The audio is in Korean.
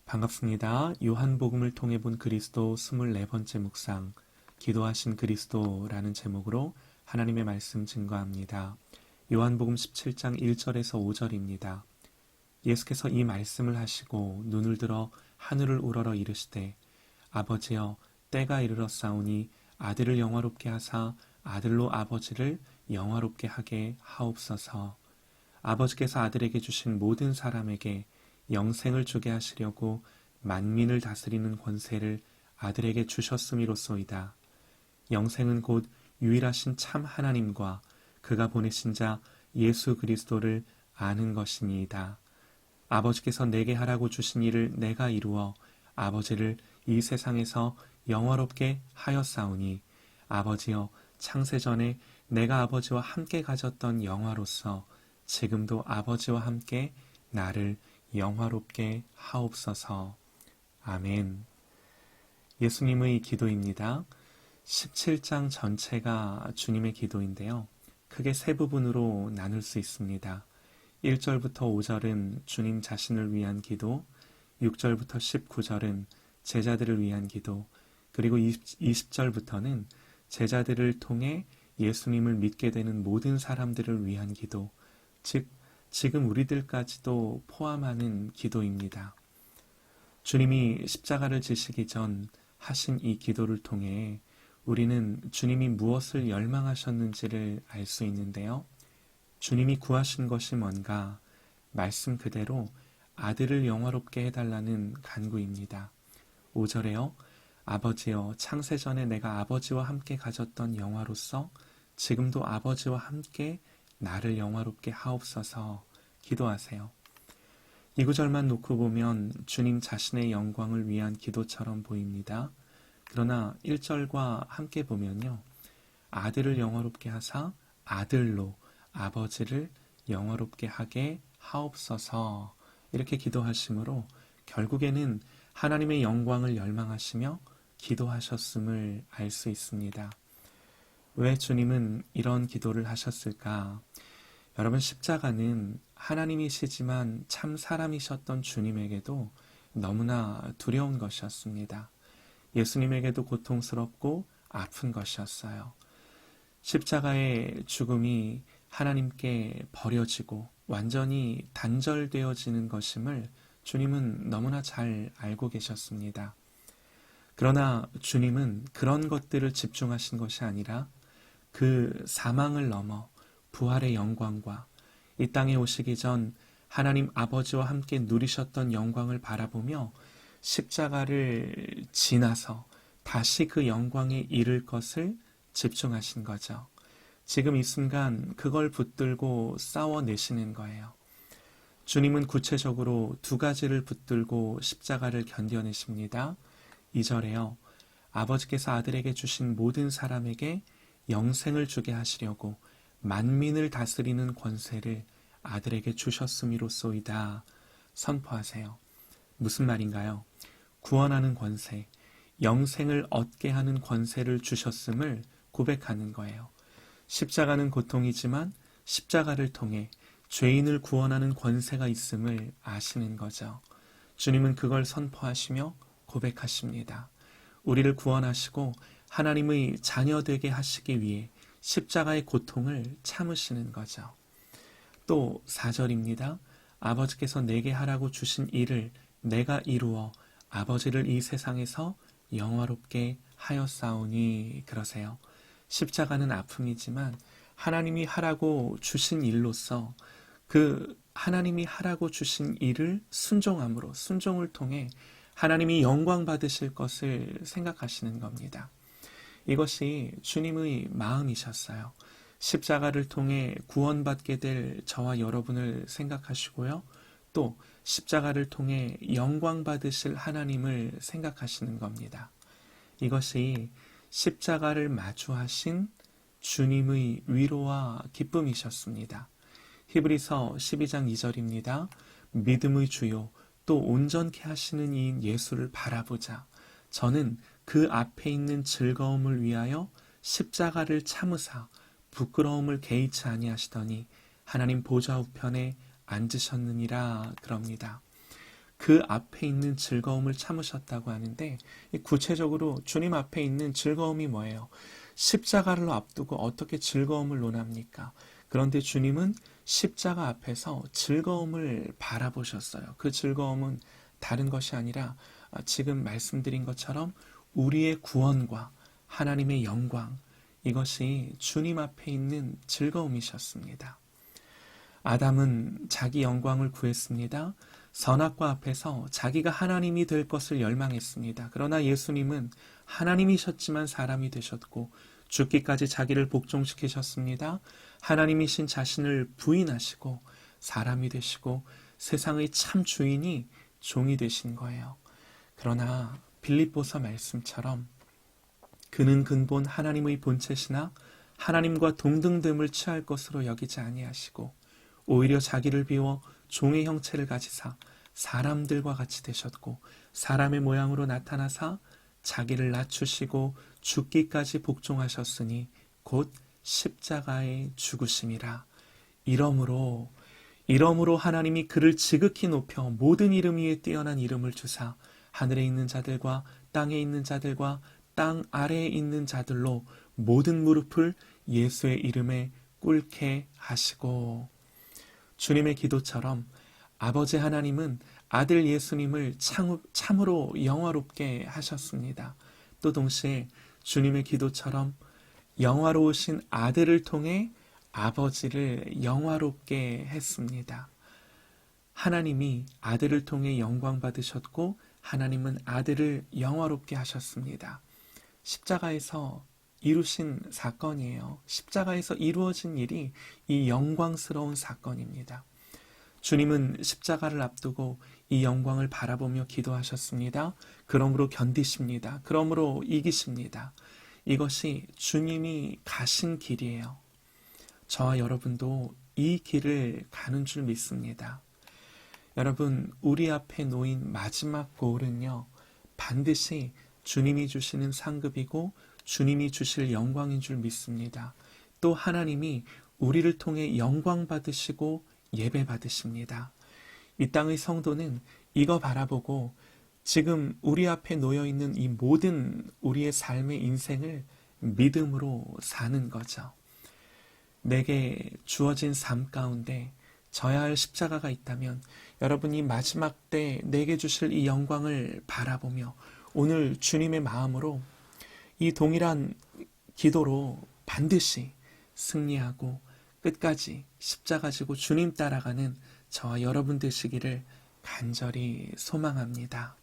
반갑습니다. 요한복음을 통해 본 그리스도 24번째 묵상, 기도하신 그리스도라는 제목으로 하나님의 말씀 증거합니다. 요한복음 17장 1절에서 5절입니다. 예수께서 이 말씀을 하시고 눈을 들어 하늘을 우러러 이르시되 아버지여 때가 이르렀사오니 아들을 영화롭게 하사 아들로 아버지를 영화롭게 하게 하옵소서. 아버지께서 아들에게 주신 모든 사람에게 영생을 주게 하시려고 만민을 다스리는 권세를 아들에게 주셨음이로소이다. 영생은 곧 유일하신 참 하나님과 그가 보내신 자 예수 그리스도를 아는 것이니이다. 아버지께서 내게 하라고 주신 일을 내가 이루어 아버지를 이 세상에서 영화롭게 하였사오니 아버지여 창세전에 내가 아버지와 함께 가졌던 영화로서 지금도 아버지와 함께 나를 영화롭게 하옵소서. 아멘. 예수님의 기도입니다. 17장 전체가 주님의 기도인데요. 크게 세 부분으로 나눌 수 있습니다. 1절부터 5절은 주님 자신을 위한 기도, 6절부터 19절은 제자들을 위한 기도, 그리고 20절부터는 제자들을 통해 예수님을 믿게 되는 모든 사람들을 위한 기도, 즉 지금 우리들까지도 포함하는 기도입니다. 주님이 십자가를 지시기 전 하신 이 기도를 통해 우리는 주님이 무엇을 열망하셨는지를 알 수 있는데요. 주님이 구하신 것이 뭔가 말씀 그대로 아들을 영화롭게 해달라는 간구입니다. 5절에요. 아버지여 창세전에 내가 아버지와 함께 가졌던 영화로서 지금도 아버지와 함께 나를 영화롭게 하옵소서 기도하세요. 이 구절만 놓고 보면 주님 자신의 영광을 위한 기도처럼 보입니다. 그러나 1절과 함께 보면요. 아들을 영화롭게 하사 아들로 아버지를 영화롭게 하게 하옵소서 이렇게 기도하심으로 결국에는 하나님의 영광을 열망하시며 기도하셨음을 알 수 있습니다. 왜 주님은 이런 기도를 하셨을까? 여러분, 십자가는 하나님이시지만 참 사람이셨던 주님에게도 너무나 두려운 것이었습니다. 예수님에게도 고통스럽고 아픈 것이었어요. 십자가의 죽음이 하나님께 버려지고 완전히 단절되어지는 것임을 주님은 너무나 잘 알고 계셨습니다. 그러나 주님은 그런 것들을 집중하신 것이 아니라 그 사망을 넘어 부활의 영광과 이 땅에 오시기 전 하나님 아버지와 함께 누리셨던 영광을 바라보며 십자가를 지나서 다시 그 영광에 이를 것을 집중하신 거죠. 지금 이 순간 그걸 붙들고 싸워내시는 거예요. 주님은 구체적으로 두 가지를 붙들고 십자가를 견뎌내십니다. 2절에요. 아버지께서 아들에게 주신 모든 사람에게 영생을 주게 하시려고 만민을 다스리는 권세를 아들에게 주셨음이로소이다 선포하세요. 무슨 말인가요? 구원하는 권세, 영생을 얻게 하는 권세를 주셨음을 고백하는 거예요. 십자가는 고통이지만 십자가를 통해 죄인을 구원하는 권세가 있음을 아시는 거죠. 주님은 그걸 선포하시며 고백하십니다. 우리를 구원하시고 하나님의 자녀 되게 하시기 위해 십자가의 고통을 참으시는 거죠. 또 4절입니다. 아버지께서 내게 하라고 주신 일을 내가 이루어 아버지를 이 세상에서 영화롭게 하였사오니 그러세요. 십자가는 아픔이지만 하나님이 하라고 주신 일로서 그 하나님이 하라고 주신 일을 순종함으로 순종을 통해 하나님이 영광 받으실 것을 생각하시는 겁니다. 이것이 주님의 마음이셨어요. 십자가를 통해 구원받게 될 저와 여러분을 생각하시고요. 또 십자가를 통해 영광 받으실 하나님을 생각하시는 겁니다. 이것이 십자가를 마주하신 주님의 위로와 기쁨이셨습니다. 히브리서 12장 2절입니다. 믿음의 주요 또 온전케 하시는 이인 예수를 바라보자. 저는 그 앞에 있는 즐거움을 위하여 십자가를 참으사 부끄러움을 개의치 아니하시더니 하나님 보좌 우편에 앉으셨느니라 그럽니다. 그 앞에 있는 즐거움을 참으셨다고 하는데, 구체적으로 주님 앞에 있는 즐거움이 뭐예요? 십자가를 앞두고 어떻게 즐거움을 논합니까? 그런데 주님은 십자가 앞에서 즐거움을 바라보셨어요. 그 즐거움은 다른 것이 아니라 지금 말씀드린 것처럼 우리의 구원과 하나님의 영광, 이것이 주님 앞에 있는 즐거움이셨습니다. 아담은 자기 영광을 구했습니다. 선악과 앞에서 자기가 하나님이 될 것을 열망했습니다. 그러나 예수님은 하나님이셨지만 사람이 되셨고 죽기까지 자기를 복종시키셨습니다. 하나님이신 자신을 부인하시고 사람이 되시고 세상의 참 주인이 종이 되신 거예요. 그러나 빌립보서 말씀처럼 그는 근본 하나님의 본체시나 하나님과 동등됨을 취할 것으로 여기지 아니하시고 오히려 자기를 비워 종의 형체를 가지사 사람들과 같이 되셨고 사람의 모양으로 나타나사 자기를 낮추시고 죽기까지 복종하셨으니 곧 십자가의 죽으심이라. 이러므로 하나님이 그를 지극히 높여 모든 이름 위에 뛰어난 이름을 주사 하늘에 있는 자들과 땅에 있는 자들과 땅 아래에 있는 자들로 모든 무릎을 예수의 이름에 꿇게 하시고. 주님의 기도처럼 아버지 하나님은 아들 예수님을 참으로 영화롭게 하셨습니다. 또 동시에 주님의 기도처럼 영화로우신 아들을 통해 아버지를 영화롭게 했습니다. 하나님이 아들을 통해 영광 받으셨고 하나님은 아들을 영화롭게 하셨습니다. 십자가에서 이루신 사건이에요. 십자가에서 이루어진 일이 이 영광스러운 사건입니다. 주님은 십자가를 앞두고 이 영광을 바라보며 기도하셨습니다. 그러므로 견디십니다. 그러므로 이기십니다. 이것이 주님이 가신 길이에요. 저와 여러분도 이 길을 가는 줄 믿습니다. 여러분, 우리 앞에 놓인 마지막 고울은요, 반드시 주님이 주시는 상급이고 주님이 주실 영광인 줄 믿습니다. 또 하나님이 우리를 통해 영광 받으시고 예배 받으십니다. 이 땅의 성도는 이거 바라보고 지금 우리 앞에 놓여있는 이 모든 우리의 삶의 인생을 믿음으로 사는 거죠. 내게 주어진 삶 가운데 져야 할 십자가가 있다면 여러분이 마지막 때 내게 주실 이 영광을 바라보며 오늘 주님의 마음으로 이 동일한 기도로 반드시 승리하고 끝까지 십자가 지고 주님 따라가는 저와 여러분 되시기를 간절히 소망합니다.